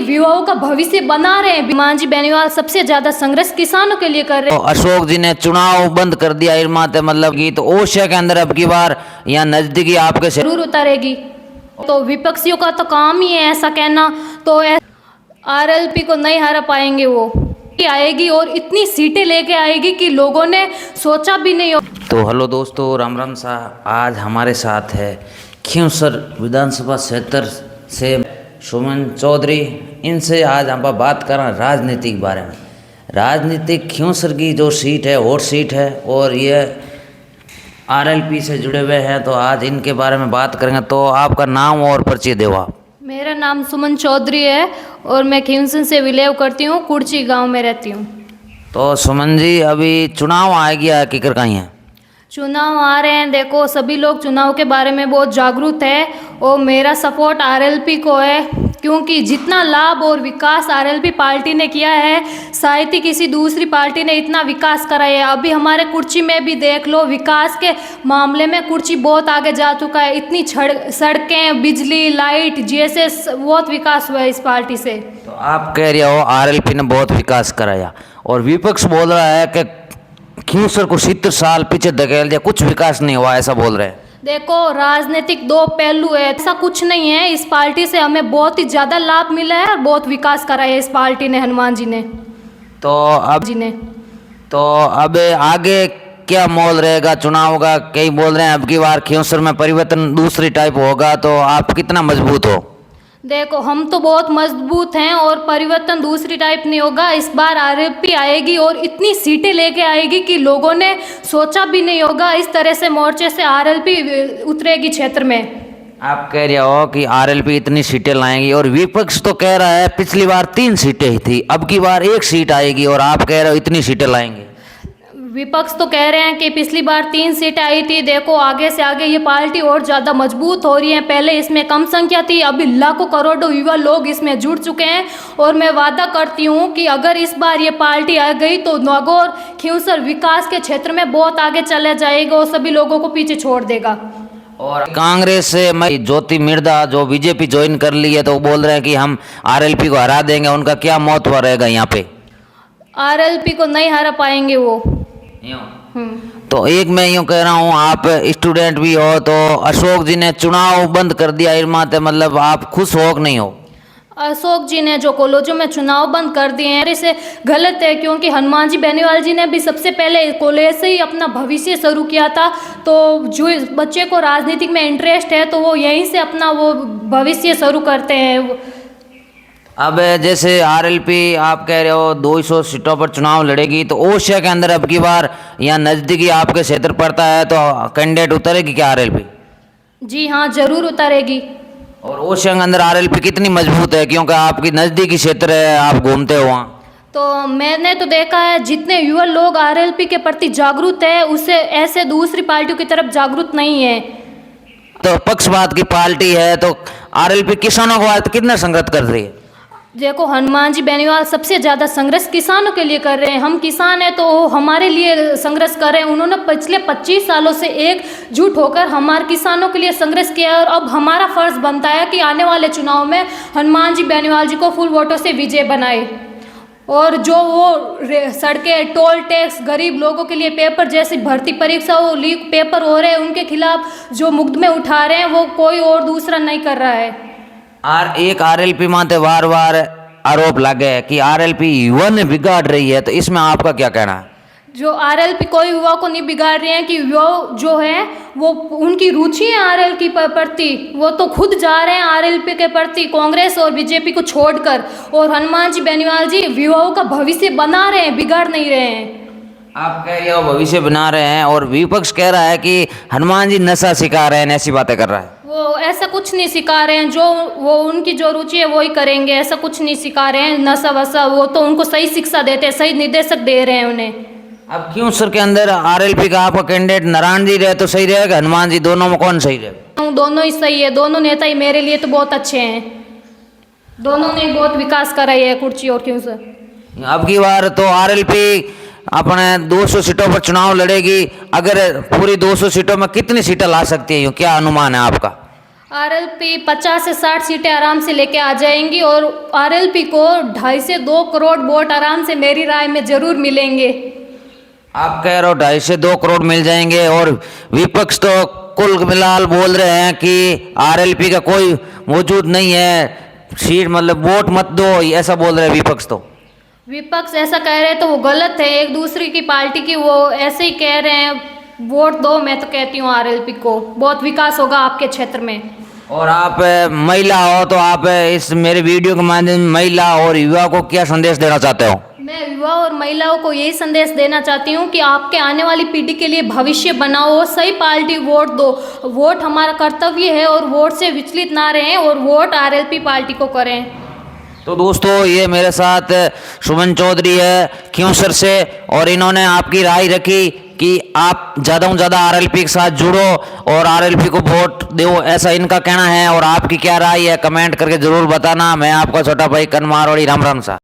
युवाओं का भविष्य बना रहे हैं। हनुमान जी बेनीवाल सबसे ज्यादा संघर्ष किसानों के लिए कर रहे तो अशोक जी ने चुनाव बंद कर दिया इरमाते मतलब की, तो ओशिया के अंदर अब की बार यहाँ नजदीकी आपके से जरूर उतारेगी। तो विपक्षियों का तो काम ही है ऐसा कहना, तो आरएलपी को नहीं हरा पाएंगे। वो आएगी और इतनी सीटें लेके आएगी कि लोगों ने सोचा भी नहीं हो। तो हेलो दोस्तों, राम राम सा। आज हमारे साथ है खींवसर विधानसभा क्षेत्र से सुमन चौधरी। इनसे आज हम बात कर रहे हैं राजनीतिक बारे में। राजनीतिक खींवसर की जो सीट है हॉट सीट है और ये आरएलपी से जुड़े हुए हैं, तो आज इनके बारे में बात करेंगे। तो आपका नाम और परिचय दो आप। मेरा नाम सुमन चौधरी है और मैं खींवसर से बिलोंग करती हूँ, कुर्ची गांव में रहती हूँ। तो सुमन जी, अभी चुनाव आ गया है, किकर कहीं है? चुनाव आ रहे हैं। देखो सभी लोग चुनाव के बारे में बहुत जागरूक है और मेरा सपोर्ट आरएलपी को है, क्योंकि जितना लाभ और विकास आरएलपी पार्टी ने किया है शायद ही किसी दूसरी पार्टी ने इतना विकास करा है। अभी हमारे कुर्ची में भी देख लो, विकास के मामले में कुर्ची बहुत आगे जा चुका है। इतनी सड़कें, बिजली, लाइट जैसे बहुत विकास हुआ है इस पार्टी से। तो आप कह रहे हो आरएलपी ने बहुत विकास कराया और विपक्ष बोल रहा है कि खींवसर को 70 साल पीछे धकेल दिया, कुछ विकास नहीं हुआ, ऐसा बोल रहे हैं। देखो राजनीतिक दो पहलू है, ऐसा कुछ नहीं है। इस पार्टी से हमें बहुत ही ज़्यादा लाभ मिला है और बहुत विकास करा है इस पार्टी ने, हनुमान जी ने। तो अब आगे क्या मोल रहेगा चुनाव का? कई बोल रहे हैं अब की बार खींवसर में परिवर्तन दूसरी टाइप होगा, तो आप कितना मजबूत हो? देखो हम तो बहुत मजबूत हैं और परिवर्तन दूसरी टाइप नहीं होगा। इस बार आरएलपी आएगी और इतनी सीटें लेके आएगी कि लोगों ने सोचा भी नहीं होगा। इस तरह से मोर्चे से आरएलपी उतरेगी क्षेत्र में। आप कह रहे हो कि आरएलपी इतनी सीटें लाएंगी और विपक्ष तो कह रहा है पिछली बार 3 सीटें ही थी, अब की बार 1 सीट आएगी और आप कह रहे हो इतनी सीटें लाएंगे। विपक्ष तो कह रहे हैं कि पिछली बार 3 सीटें आई थी। देखो आगे से आगे ये पार्टी और ज़्यादा मजबूत हो रही है। पहले इसमें कम संख्या थी, अभी लाखों करोड़ों युवा लोग इसमें जुड़ चुके हैं और मैं वादा करती हूँ कि अगर इस बार ये पार्टी आ गई तो नागौर खींवसर विकास के क्षेत्र में बहुत आगे चला जाएगा और सभी लोगों को पीछे छोड़ देगा। और कांग्रेस से ज्योति मिर्धा जो बीजेपी ज्वाइन कर ली है, तो बोल रहे हैं कि हम आरएलपी को हरा देंगे। उनका क्या महत्व रहेगा यहाँ पे? आरएलपी को नहीं हरा पाएंगे वो। तो एक मैं यूँ कह रहा हूँ, आप स्टूडेंट भी हो, तो अशोक जी ने चुनाव बंद कर दिया इरमाते मतलब आप खुश हो कि नहीं हो? अशोक जी ने जो कॉलेजों में चुनाव बंद कर दिए हैं इसे गलत है, क्योंकि हनुमान जी बेनीवाल जी ने भी सबसे पहले कॉलेज से ही अपना भविष्य शुरू किया था। तो जो बच्चे को राजनीतिक में इंटरेस्ट है तो वो यहीं से अपना वो भविष्य शुरू करते हैं। अब जैसे आरएलपी आप कह रहे हो 200 सीटों पर चुनाव लड़ेगी, तो ओशिया के अंदर अब की बार यहाँ नज़दीकी आपके क्षेत्र पड़ता है, तो कैंडिडेट उतरेगी क्या आरएलपी? जी हाँ, जरूर उतारेगी। और ओशिया के अंदर आरएलपी कितनी मजबूत है, क्योंकि आपकी नज़दीकी क्षेत्र है, आप घूमते हो वहाँ? तो मैंने तो देखा है जितने युवा लोग आरएलपी के प्रति जागरूक है उससे ऐसे दूसरी पार्टियों की तरफ जागरूक नहीं है। तो पक्षपात की पार्टी है, तो आरएलपी किसानों को आज कितना संघर्ष कर रही है? देखो हनुमान जी बेनीवाल सबसे ज़्यादा संघर्ष किसानों के लिए कर रहे हैं। हम किसान हैं तो वो हमारे लिए संघर्ष कर रहे हैं। उन्होंने पिछले 25 सालों से एकजुट होकर हमारे किसानों के लिए संघर्ष किया और अब हमारा फर्ज बनता है कि आने वाले चुनाव में हनुमान जी बेनीवाल जी को फुल वोटों से विजय बनाए। और जो वो सड़कें, टोल टैक्स, गरीब लोगों के लिए पेपर जैसी भर्ती परीक्षा वो लीक पेपर हो रहे हैं, उनके खिलाफ जो मुकदमे उठा रहे हैं वो कोई और दूसरा नहीं कर रहा है। एक आरएलपी माते बार बार आरोप लगे है कि आरएलपी युवा ने बिगाड़ रही है, तो इसमें आपका क्या कहना है? जो आरएलपी कोई युवा को नहीं बिगाड़ रही है, कि युवा जो है वो उनकी रुचि है आरएलपी के प्रति, वो तो खुद जा रहे हैं आरएलपी के प्रति कांग्रेस और बीजेपी को छोड़कर। और हनुमान जी बेनीवाल जी युवाओं का भविष्य बना रहे हैं, बिगाड़ नहीं रहे हैं। आप कह रहे हो भविष्य बना रहे हैं और विपक्ष कह रहा है कि हनुमान जी नशा सिखा रहे हैं, ऐसी बातें कर रहा है। वो ऐसा कुछ नहीं सिखा रहे हैं, जो वो उनकी जो रुचि है वो ही करेंगे। ऐसा कुछ नहीं सिखा रहे हैं नशा वशा, वो तो उनको सही शिक्षा देते हैं, सही निर्देशक दे रहे हैं उन्हें। अब क्यों सर के अंदर आरएलपी का आपका कैंडिडेट नारायण जी रहे तो सही रहेगा, हनुमान जी, दोनों में कौन सही रहेगा? दोनों ही सही है, दोनों नेता ही मेरे लिए तो बहुत अच्छे हैं। दोनों ने बहुत विकास करा है कुर्ची और क्यों सर। अब की बार तो आरएलपी अपने 200 सीटों पर चुनाव लड़ेगी। अगर पूरी 200 सीटों में कितनी सीटें ला सकती है, क्या अनुमान है आपका? आरएलपी 50 से 60 सीटें आराम से लेके आ जाएंगी और आरएलपी को 2.5 से 2 करोड़ वोट आराम से मेरी राय में जरूर मिलेंगे। आप कह रहे हो 2.5 से 2 करोड़ मिल जाएंगे और विपक्ष तो कुल मिलाल बोल रहे हैं कि आरएलपी का कोई मौजूद नहीं है, सीट मतलब वोट मत दो, ऐसा बोल रहे हैं विपक्ष। तो विपक्ष ऐसा कह रहे हैं तो वो गलत है, एक दूसरे की पार्टी की वो ऐसे ही कह रहे हैं वोट दो। मैं तो कहती हूँ आरएलपी को, बहुत विकास होगा आपके क्षेत्र में। और आप महिला हो तो आप इस मेरे वीडियो के माध्यम से महिला और युवा को क्या संदेश देना चाहते हो? मैं युवा और महिलाओं को यही संदेश देना चाहती हूँ कि आपके आने वाली पीढ़ी के लिए भविष्य बनाओ, सही पार्टी वोट दो। वोट हमारा कर्तव्य है और वोट से विचलित ना रहें और वोट आरएलपी पार्टी को करें। तो दोस्तों ये मेरे साथ सुमन चौधरी है क्योंसर से, और इन्होंने आपकी राय रखी कि आप ज़्यादा से ज़्यादा आरएलपी के साथ जुड़ो और आरएलपी को वोट दो, ऐसा इनका कहना है। और आपकी क्या राय है कमेंट करके ज़रूर बताना। मैं आपका छोटा भाई कन मारवाड़ी, राम राम सा।